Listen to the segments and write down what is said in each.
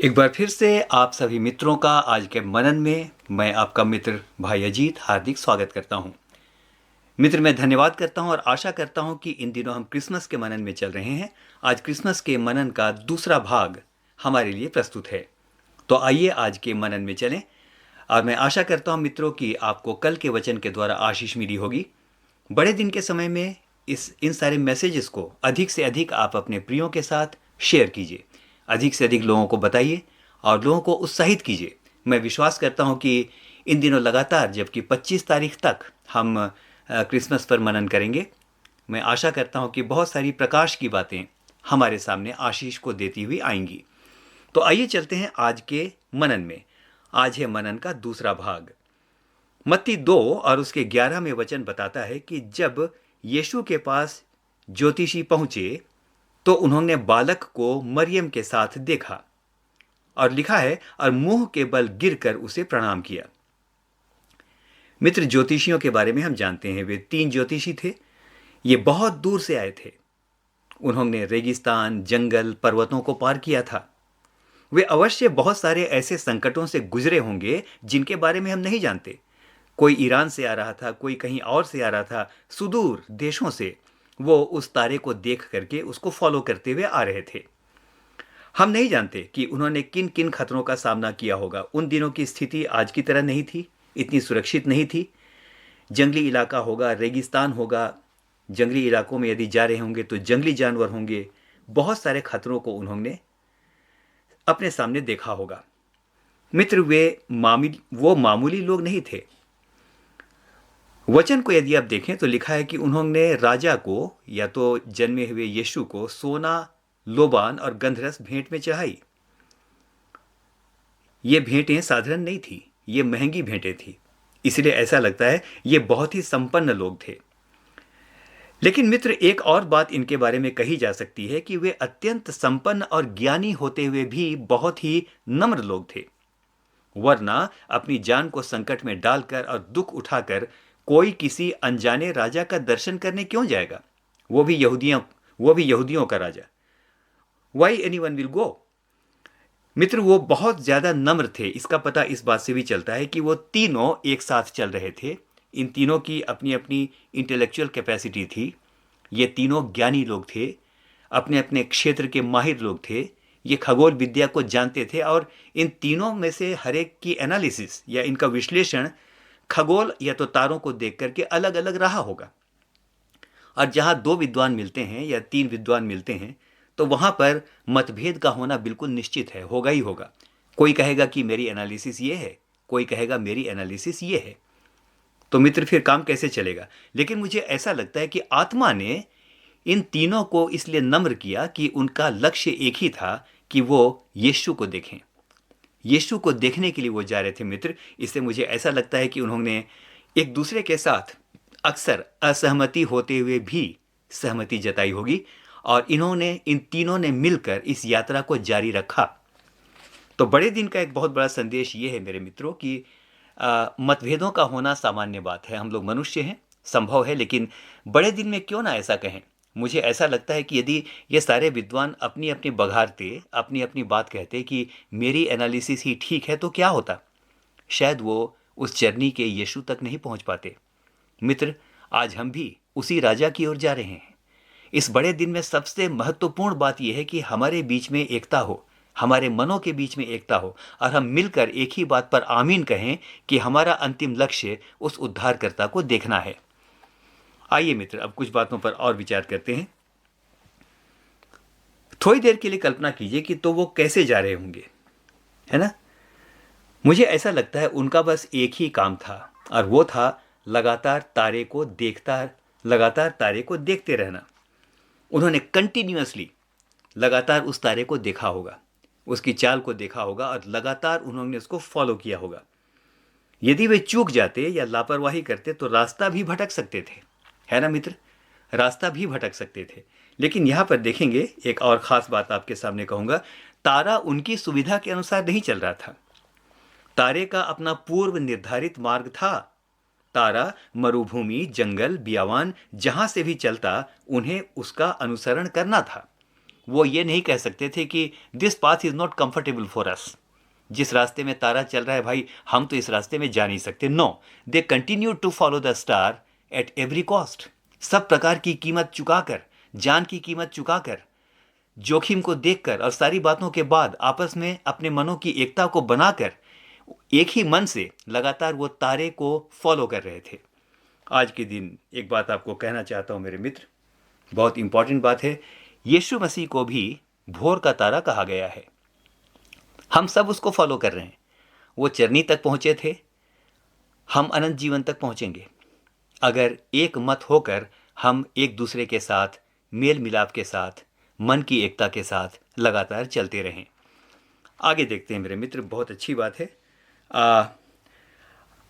एक बार फिर से आप सभी मित्रों का आज के मनन में मैं आपका मित्र भाई अजीत हार्दिक स्वागत करता हूं। मित्र, मैं धन्यवाद करता हूं और आशा करता हूं कि इन दिनों हम क्रिसमस के मनन में चल रहे हैं। आज क्रिसमस के मनन का दूसरा भाग हमारे लिए प्रस्तुत है। तो आइए आज के मनन में चलें और मैं आशा करता हूं मित्रों कि आपको कल के वचन के द्वारा आशीष मिली होगी। बड़े दिन के समय में इन सारे मैसेजेस को अधिक से अधिक आप अपने प्रियों के साथ शेयर कीजिए, अधिक से अधिक लोगों को बताइए और लोगों को उत्साहित कीजिए। मैं विश्वास करता हूं कि इन दिनों लगातार, जबकि 25 तारीख तक हम क्रिसमस पर मनन करेंगे, मैं आशा करता हूं कि बहुत सारी प्रकाश की बातें हमारे सामने आशीष को देती हुई आएंगी। तो आइए चलते हैं आज के मनन में। आज है मनन का दूसरा भाग। मत्ती 2 और उसके 11 में वचन बताता है कि जब यीशु के पास ज्योतिषी पहुंचे तो उन्होंने बालक को मरियम के साथ देखा और लिखा है, और मुंह के बल गिरकर उसे प्रणाम किया। मित्र, ज्योतिषियों के बारे में हम जानते हैं, वे 3 ज्योतिषी थे। ये बहुत दूर से आए थे। उन्होंने रेगिस्तान, जंगल, पर्वतों को पार किया था। वे अवश्य बहुत सारे ऐसे संकटों से गुजरे होंगे जिनके बारे में हम नहीं जानते। कोई ईरान से आ रहा था, कोई कहीं और से आ रहा था, सुदूर देशों से वो उस तारे को देख करके उसको फॉलो करते हुए आ रहे थे। हम नहीं जानते कि उन्होंने किन किन खतरों का सामना किया होगा। उन दिनों की स्थिति आज की तरह नहीं थी, इतनी सुरक्षित नहीं थी। जंगली इलाका होगा, रेगिस्तान होगा, जंगली इलाकों में यदि जा रहे होंगे तो जंगली जानवर होंगे। बहुत सारे खतरों को उन्होंने अपने सामने देखा होगा। मित्र, वो मामूली लोग नहीं थे। वचन को यदि आप देखें तो लिखा है कि उन्होंने राजा को, या तो जन्मे हुए यीशु को, सोना, लोबान और गंधरस भेंट में चढ़ाई। ये भेंटें साधारण नहीं थी, ये महंगी भेंटें थी। इसलिए ऐसा लगता है ये बहुत ही संपन्न लोग थे। लेकिन मित्र, एक और बात इनके बारे में कही जा सकती है कि वे अत्यंत संपन्न और ज्ञानी होते हुए भी बहुत ही नम्र लोग थे। वरना अपनी जान को संकट में डालकर और दुख उठाकर कोई किसी अनजाने राजा का दर्शन करने क्यों जाएगा? वो भी यहूदियों का राजा। Why anyone will go? मित्र, वो बहुत ज्यादा नम्र थे। इसका पता इस बात से भी चलता है कि वो तीनों एक साथ चल रहे थे। इन तीनों की अपनी अपनी इंटेलेक्चुअल कैपेसिटी थी। ये तीनों ज्ञानी लोग थे, अपने अपने क्षेत्र के माहिर लोग थे। ये खगोल विद्या को जानते थे और इन तीनों में से हर एक की एनालिसिस या इनका विश्लेषण खगोल या तो तारों को देख करके अलग अलग रहा होगा। और जहां 2 विद्वान मिलते हैं या 3 विद्वान मिलते हैं तो वहां पर मतभेद का होना बिल्कुल निश्चित है, होगा ही होगा। कोई कहेगा कि मेरी एनालिसिस ये है, कोई कहेगा मेरी एनालिसिस ये है। तो मित्र, फिर काम कैसे चलेगा? लेकिन मुझे ऐसा लगता है कि आत्मा ने इन तीनों को इसलिए नम्र किया कि उनका लक्ष्य एक ही था कि वो यीशु को देखें। यीशु को देखने के लिए वो जा रहे थे मित्र। इससे मुझे ऐसा लगता है कि उन्होंने एक दूसरे के साथ अक्सर असहमति होते हुए भी सहमति जताई होगी और इन तीनों ने मिलकर इस यात्रा को जारी रखा। तो बड़े दिन का एक बहुत बड़ा संदेश ये है मेरे मित्रों कि मतभेदों का होना सामान्य बात है। हम लोग मनुष्य हैं, संभव है, लेकिन बड़े दिन में क्यों ना ऐसा कहें। मुझे ऐसा लगता है कि यदि ये सारे विद्वान अपनी अपनी बघारते, अपनी अपनी बात कहते कि मेरी एनालिसिस ही ठीक है, तो क्या होता? शायद वो उस जर्नी के यीशु तक नहीं पहुंच पाते। मित्र, आज हम भी उसी राजा की ओर जा रहे हैं। इस बड़े दिन में सबसे महत्वपूर्ण बात यह है कि हमारे बीच में एकता हो, हमारे मनों के बीच में एकता हो और हम मिलकर एक ही बात पर आमीन कहें कि हमारा अंतिम लक्ष्य उस उद्धारकर्ता को देखना है। आइए मित्र, अब कुछ बातों पर और विचार करते हैं। थोड़ी देर के लिए कल्पना कीजिए कि तो वो कैसे जा रहे होंगे, है ना? मुझे ऐसा लगता है उनका बस एक ही काम था और वो था लगातार तारे को देखते रहना। उन्होंने कंटिन्यूअसली लगातार उस तारे को देखा होगा, उसकी चाल को देखा होगा और लगातार उन्होंने उसको फॉलो किया होगा। यदि वे चूक जाते या लापरवाही करते तो रास्ता भी भटक सकते थे, है ना मित्र? रास्ता भी भटक सकते थे। लेकिन यहां पर देखेंगे, एक और खास बात आपके सामने कहूंगा। तारा उनकी सुविधा के अनुसार नहीं चल रहा था। तारे का अपना पूर्व निर्धारित मार्ग था। तारा मरुभूमि, जंगल, बियावान, जहां से भी चलता उन्हें उसका अनुसरण करना था। वो ये नहीं कह सकते थे कि this path is not comfortable for us. जिस रास्ते में तारा चल रहा है भाई, हम तो इस रास्ते में जा नहीं सकते। No, they continue to follow the star at every cost. सब प्रकार की कीमत चुकाकर, जान की कीमत चुकाकर, जोखिम को देखकर और सारी बातों के बाद आपस में अपने मनों की एकता को बनाकर एक ही मन से लगातार वो तारे को फॉलो कर रहे थे। आज के दिन एक बात आपको कहना चाहता हूं मेरे मित्र, बहुत इंपॉर्टेंट बात है। यीशु मसीह को भी भोर का तारा कहा गया है। हम सब उसको फॉलो कर रहे हैं। वो चरनी तक पहुंचे थे, हम अनंत जीवन तक पहुंचेंगे अगर एक मत होकर हम एक दूसरे के साथ मेल मिलाप के साथ, मन की एकता के साथ लगातार चलते रहें। आगे देखते हैं मेरे मित्र, बहुत अच्छी बात है।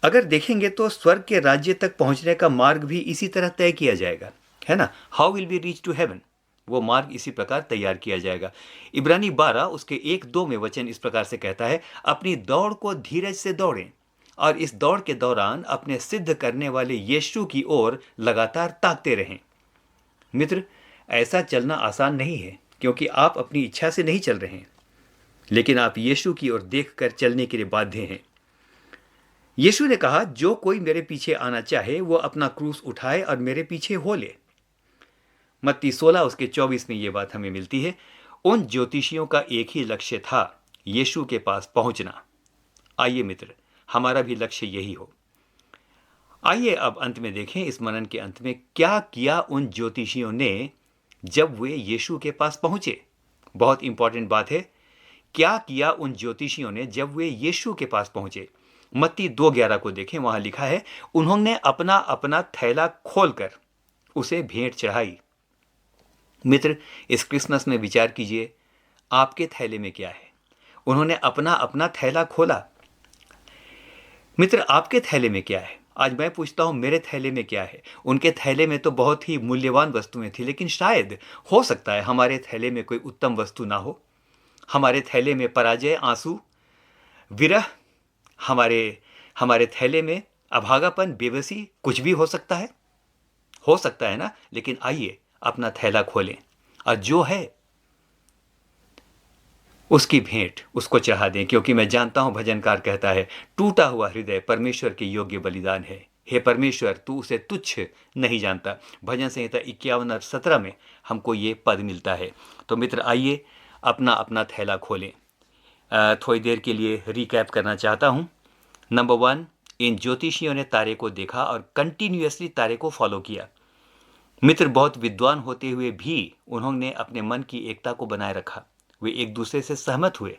अगर देखेंगे तो स्वर्ग के राज्य तक पहुंचने का मार्ग भी इसी तरह तय किया जाएगा, है ना। How will we reach to heaven, वो मार्ग इसी प्रकार तैयार किया जाएगा। इब्रानी 12 उसके 1-2 में वचन इस प्रकार से कहता है, अपनी दौड़ को धीरज से दौड़ें और इस दौड़ के दौरान अपने सिद्ध करने वाले यीशु की ओर लगातार ताकते रहें। मित्र, ऐसा चलना आसान नहीं है, क्योंकि आप अपनी इच्छा से नहीं चल रहे हैं, लेकिन आप यीशु की ओर देखकर चलने के लिए बाध्य हैं। यीशु ने कहा, जो कोई मेरे पीछे आना चाहे वो अपना क्रूस उठाए और मेरे पीछे हो ले। मत्ती 16 उसके 24 में ये बात हमें मिलती है। उन ज्योतिषियों का एक ही लक्ष्य था, यीशु के पास पहुंचना। आइए मित्र, हमारा भी लक्ष्य यही हो। आइए अब अंत में देखें, इस मनन के अंत में क्या किया उन ज्योतिषियों ने जब वे यीशु के पास पहुंचे। बहुत इंपॉर्टेंट बात है, क्या किया उन ज्योतिषियों ने जब वे यीशु के पास पहुंचे। मत्ती 2:11 को देखें, वहां लिखा है, उन्होंने अपना अपना थैला खोलकर उसे भेंट चढ़ाई। मित्र, इस क्रिसमस में विचार कीजिए, आपके थैले में क्या है। उन्होंने अपना अपना थैला खोला। मित्र, आपके थैले में क्या है। आज मैं पूछता हूं, मेरे थैले में क्या है। उनके थैले में तो बहुत ही मूल्यवान वस्तुएं थी, लेकिन शायद हो सकता है हमारे थैले में कोई उत्तम वस्तु ना हो। हमारे थैले में पराजय, आंसू, विरह, हमारे थैले में अभागापन, बेबसी, कुछ भी हो सकता है ना। लेकिन आइए अपना थैला खोलें और जो है उसकी भेंट उसको चढ़ा दें, क्योंकि मैं जानता हूं, भजनकार कहता है, टूटा हुआ हृदय परमेश्वर के योग्य बलिदान है। हे परमेश्वर, तू उसे तुच्छ नहीं जानता। भजन संहिता 51 और 17 में हमको ये पद मिलता है। तो मित्र, आइए अपना अपना थैला खोलें। थोड़ी देर के लिए रिकैप करना चाहता हूं। नंबर 1, इन ज्योतिषियों ने तारे को देखा और कंटिन्यूअसली तारे को फॉलो किया। मित्र, बहुत विद्वान होते हुए भी उन्होंने अपने मन की एकता को बनाए रखा। वे एक दूसरे से सहमत हुए।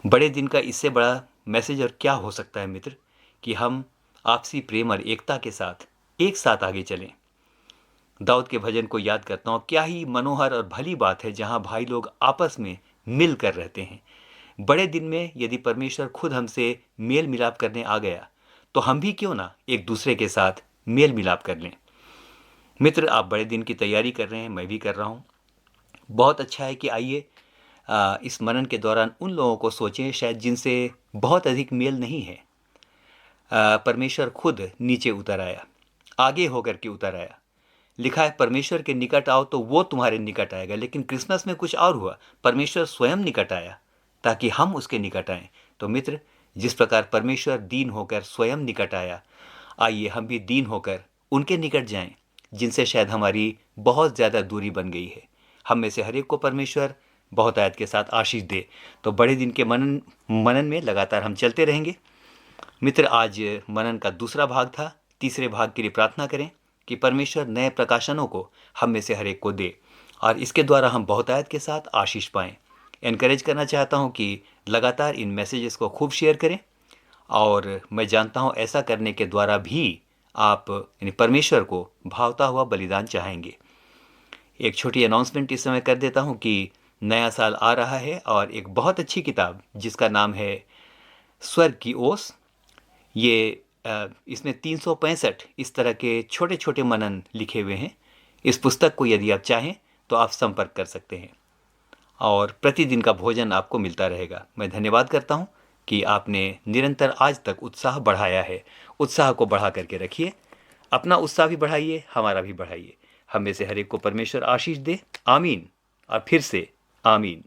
बड़े दिन का इससे बड़ा मैसेज और क्या हो सकता है मित्र, कि हम आपसी प्रेम और एकता के साथ एक साथ आगे चलें। दाऊद के भजन को याद करता हूँ, क्या ही मनोहर और भली बात है जहाँ भाई लोग आपस में मिल कर रहते हैं। बड़े दिन में यदि परमेश्वर खुद हमसे मेल मिलाप करने आ गया, तो हम भी क्यों ना एक दूसरे के साथ मेल मिलाप कर लें। मित्र, आप बड़े दिन की तैयारी कर रहे हैं, मैं भी कर रहा हूँ। बहुत अच्छा है कि आइए इस मनन के दौरान उन लोगों को सोचें शायद जिनसे बहुत अधिक मेल नहीं है। परमेश्वर खुद नीचे उतर आया, आगे होकर के उतर आया। लिखा है, परमेश्वर के निकट आओ तो वो तुम्हारे निकट आएगा। लेकिन क्रिसमस में कुछ और हुआ, परमेश्वर स्वयं निकट आया ताकि हम उसके निकट आएं। तो मित्र, जिस प्रकार परमेश्वर दीन होकर स्वयं निकट आया, आइए हम भी दीन होकर उनके निकट जाएं जिनसे शायद हमारी बहुत ज़्यादा दूरी बन गई है। हम में से हर एक को परमेश्वर बहुत आयत के साथ आशीष दे। तो बड़े दिन के मनन में लगातार हम चलते रहेंगे। मित्र, आज मनन का दूसरा भाग था। तीसरे भाग के लिए प्रार्थना करें कि परमेश्वर नए प्रकाशनों को हम में से हर एक को दे और इसके द्वारा हम बहुत आयत के साथ आशीष पाएं। एनकरेज करना चाहता हूं कि लगातार इन मैसेजेस को खूब शेयर करें, और मैं जानता हूं ऐसा करने के द्वारा भी आप यानी परमेश्वर को भावता हुआ बलिदान चाहेंगे। एक छोटी अनाउंसमेंट इस समय कर देता हूं कि नया साल आ रहा है और एक बहुत अच्छी किताब जिसका नाम है स्वर्ग की ओस, ये इसमें 365 इस तरह के छोटे छोटे मनन लिखे हुए हैं। इस पुस्तक को यदि आप चाहें तो आप संपर्क कर सकते हैं और प्रतिदिन का भोजन आपको मिलता रहेगा। मैं धन्यवाद करता हूं कि आपने निरंतर आज तक उत्साह बढ़ाया है। उत्साह को बढ़ा करके रखिए, अपना उत्साह भी बढ़ाइए, हमारा भी बढ़ाइए। हम में से हर एक को परमेश्वर आशीष दे। आमीन, और फिर से आमीन।